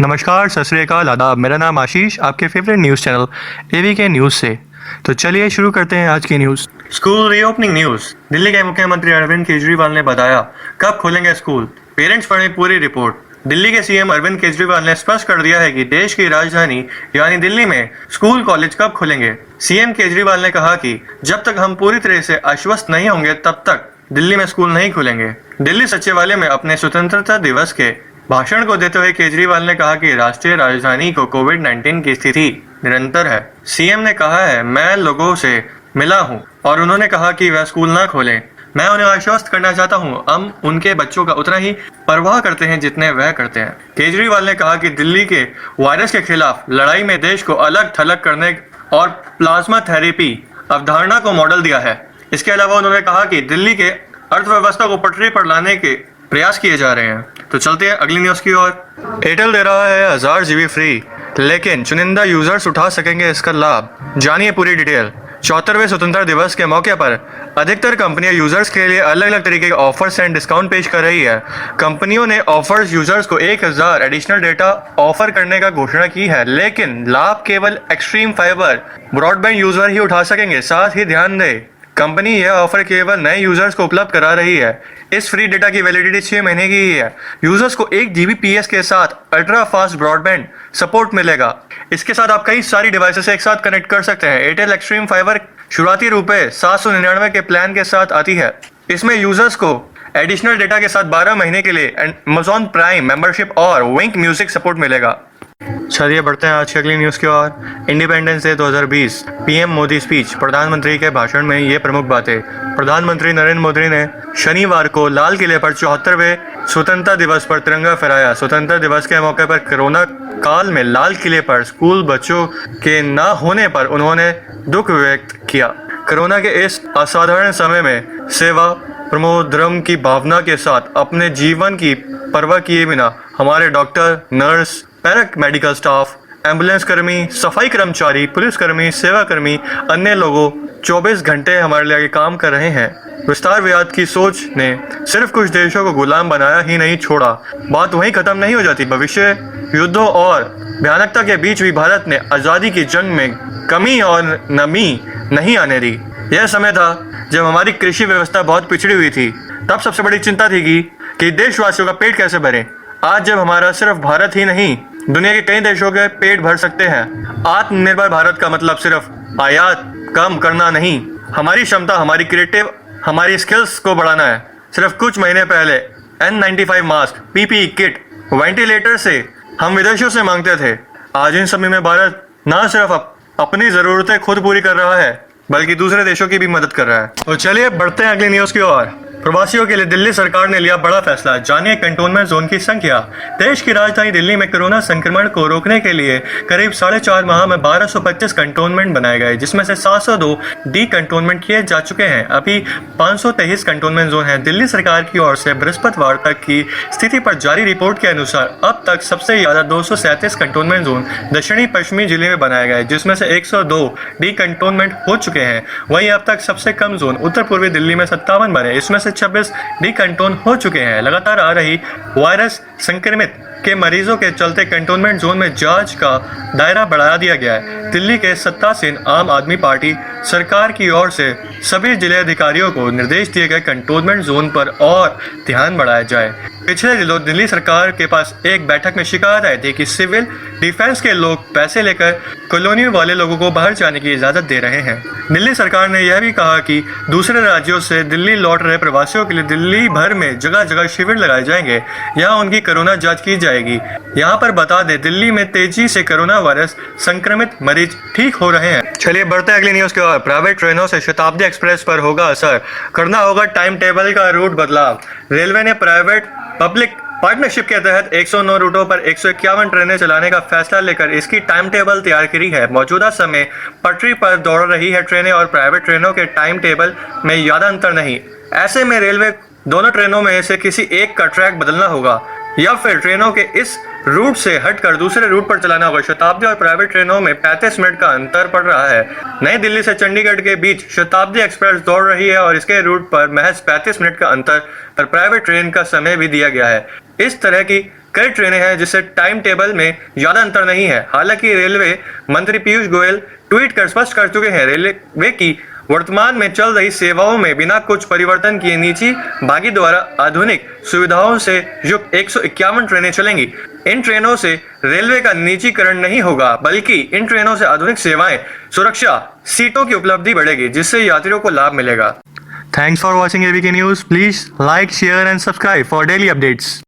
नमस्कार, सत श्री अकाल, आदाब। मेरा नाम आशीष, आपके फेवरेट न्यूज़ चैनल एवीके न्यूज़ से। तो चलिए शुरू करते हैं आज की news. School reopening news. Delhi के मुख्यमंत्री अरविंद केजरीवाल ने बताया कब खोलेंगे स्कूल। पेरेंट्स पढ़ें पूरी रिपोर्ट। दिल्ली के सीएम अरविंद केजरीवाल ने स्पष्ट कर दिया है कि देश की राजधानी यानी दिल्ली में स्कूल कॉलेज कब खुलेंगे। सीएम केजरीवाल ने कहा कि जब तक हम पूरी तरह से आश्वस्त नहीं होंगे तब तक दिल्ली में स्कूल नहीं खुलेंगे। दिल्ली सचिवालय में अपने स्वतंत्रता दिवस के भाषण को देते हुए केजरीवाल ने कहा कि राष्ट्रीय राजधानी को कोविड-19 की स्थिति निरंतर है। सीएम ने कहा है, मैं लोगों से मिला हूं और उन्होंने कहा कि वह स्कूल ना खोलें। मैं उन्हें आश्वस्त करना चाहता हूं, हम उनके बच्चों का उतना ही परवाह करते हैं जितने वह करते हैं। केजरीवाल ने कहा कि दिल्ली के वायरस के खिलाफ लड़ाई में देश को अलग थलग करने और प्लाज्मा थेरेपी अवधारणा को मॉडल दिया है। इसके अलावा उन्होंने कहा कि दिल्ली के अर्थव्यवस्था को पटरी पर लाने के प्रयास किए जा रहे हैं। तो चलते हैं अगली न्यूज़ की ओर। एयरटेल दे रहा है 1000 GB फ्री, लेकिन चुनिंदा यूजर्स उठा सकेंगे इसका लाभ। जानिए पूरी डिटेल। 74वें स्वतंत्रता दिवस के मौके पर अधिकतर कंपनियां यूजर्स के लिए अलग अलग तरीके के ऑफर्स एंड डिस्काउंट पेश कर रही है। कंपनियों ने ऑफर्स यूजर्स को 1000 एडिशनल डेटा ऑफर करने का घोषणा की है, लेकिन लाभ केवल एक्सट्रीम फाइबर ब्रॉडबैंड यूजर ही उठा सकेंगे। साथ ही ध्यान दें, कंपनी यह ऑफर केवल नए यूजर्स को उपलब्ध करा रही है। इस फ्री डेटा की वैलिडिटी 6 महीने की ही है। यूजर्स को 1 Gbps के साथ अल्ट्रा फास्ट ब्रॉडबैंड सपोर्ट मिलेगा। इसके साथ आप कई सारी डिवाइसेस एक साथ कनेक्ट कर सकते हैं। एयरटेल एक्सट्रीम फाइबर शुरुआती रुपए 799 के प्लान के साथ आती है। इसमें यूजर्स को एडिशनल डेटा के साथ 12 महीने के लिए Amazon प्राइम मेंबरशिप और विंक म्यूजिक सपोर्ट मिलेगा। चलिए बढ़ते हैं आज की अगली न्यूज़ की ओर। Independence day 2020 PM Modi speech. प्रधानमंत्री के भाषण में ये प्रमुख बातें। प्रधानमंत्री नरेंद्र मोदी ने शनिवार को लाल किले पर 74वें स्वतंत्रता दिवस पर तिरंगा फहराया। स्वतंत्रता दिवस के मौके पर कोरोना काल में लाल किले पर स्कूल बच्चों के न होने पर उन्होंने दुख व्यक्त किया। कोरोना के इस असाधारण समय में सेवा प्रमोधर्म की भावना के साथ अपने जीवन की परवाह किए बिना हमारे doctor, nurse, para medical staff, ambulance कर्मी, सफाई कर्मचारी, पुलिसकर्मी, सेवाकर्मी, अन्य लोगों 24 घंटे हमारे लिए काम कर रहे हैं। विस्तारवाद की सोच ने सिर्फ कुछ देशों को गुलाम बनाया ही नहीं छोड़ा। बात वहीं खत्म नहीं हो जाती। भविष्य युद्धों और भयानकता के बीच भी भारत ने आज़ादी की जंग में कमी और नमी नहीं आने दी। यह समय था जब हमारी कृषि व्यवस्था बहुत पिछड़ी हुई थी। तब सबसे बड़ी चिंता थी कि देशवासियों का पेट कैसे भरें। आज जब हमारा सिर्फ भारत ही नहीं, दुनिया के कई देशों के पेट भर सकते हैं। आत्मनिर्भर भारत का मतलब सिर्फ आयात कम करना नहीं, हमारी क्षमता, हमारी क्रिएटिव, हमारी स्किल्स को बढ़ाना है। सिर्फ कुछ महीने पहले N95 mask, PPE kit, ventilator से हम विदेशों से मांगते थे। आज इन समय में भारत न सिर्फ अपनी ज़रूरतें खुद पूरी कर रहा है, बल्कि दूसरे देशों की भी मदद कर रहा है। तो चलिए बढ़ते हैं अगली न्यूज़ की ओर। प्रवासियों के लिए दिल्ली सरकार ने लिया बड़ा फैसला। जानिए कंटोनमेंट जोन की संख्या। देश की राजधानी दिल्ली में कोरोना संक्रमण को रोकने के लिए करीब 4.5 माह में 1225 कंटोनमेंट बनाए गए, जिसमें से 702 डी कंटोनमेंट किए जा चुके हैं। अभी 523 कंटोनमेंट जोन हैं। दिल्ली सरकार की ओर से बृहस्पतिवार तक की स्थिति पर जारी रिपोर्ट के अनुसार अब तक सबसे ज्यादा 237 कंटोनमेंट जोन दक्षिणी पश्चिमी जिले में बनाए गए, जिसमें से 102 डी कंटोनमेंट हो चुके हैं। वहीं अब तक सबसे कम जोन उत्तर पूर्वी दिल्ली में 57 बने, इसमें से 26 डीकंटोन हो चुके हैं। लगातार आ रही वायरस संक्रमित के मरीजों के चलते कंटोनमेंट जोन में जांच का दायरा बढ़ा दिया गया है। दिल्ली के सत्तासीन आम आदमी पार्टी सरकार की ओर से सभी जिले अधिकारियों को निर्देश दिए गए कंटोनमेंट जोन पर और ध्यान बढ़ाया जाए। पिछले दिनों दिल्ली सरकार के पास एक बैठक में शिकायत आई थी कि सिविल डिफेंस के लोग पैसे लेकर कॉलोनी वाले लोगों को बाहर जाने की इजाज़त दे रहे हैं। दिल्ली सरकार ने यह भी कहा कि दूसरे राज्यों से दिल्ली लौट रहे प्रवासियों के लिए दिल्ली भर में जगह जगह शिविर लगाए जाएंगे। यहाँ उनकी कोरोना जांच की जाएगी। यहाँ पर बता दें, दिल्ली में तेजी से कोरोना वायरस संक्रमित मरीज ठीक हो रहे हैं। चलिए बढ़ते हैं अगली न्यूज़ की ओर। प्राइवेट ट्रेनों से शताब्दी एक्सप्रेस पर होगा असर। करना होगा टाइम टेबल का रूट बदलाव। रेलवे ने प्राइवेट पब्लिक पार्टनरशिप के तहत 109 रूटों पर 151 ट्रेनें चलाने का फैसला लेकर इसकी टाइम टेबल तैयार करी है। मौजूदा समय पटरी पर दौड़ रही है ट्रेनें और प्राइवेट ट्रेनों के टाइम टेबल में ज्यादा अंतर नहीं। ऐसे में रेलवे दोनों ट्रेनों में से किसी एक का ट्रैक बदलना होगा या फिर ट्रेनों के इस रूट से हटकर दूसरे रूट पर चलाना होगा। शताब्दी और प्राइवेट ट्रेनों में 35 मिनट का अंतर पड़ रहा है। नई दिल्ली से चंडीगढ़ के बीच शताब्दी एक्सप्रेस दौड़ रही है और इसके रूट पर महज 35 मिनट का अंतर पर प्राइवेट ट्रेन का समय भी दिया गया है। इस तरह की कई ट्रेनें हैं जिससे टाइम टेबल में ज्यादा अंतर नहीं है। हालांकि रेलवे मंत्री पीयूष गोयल ट्वीट कर स्पष्ट कर चुके हैं रेलवे की वर्तमान में चल रही सेवाओं में बिना कुछ परिवर्तन किए निजी भागी द्वारा आधुनिक सुविधाओं से युक्त 151 ट्रेनें चलेंगी। इन ट्रेनों से रेलवे का निजीकरण नहीं होगा, बल्कि इन ट्रेनों से आधुनिक सेवाएं, सुरक्षा, सीटों की उपलब्धि बढ़ेगी, जिससे यात्रियों को लाभ मिलेगा। Thanks for watching ABK news. Please like, share and subscribe for daily updates.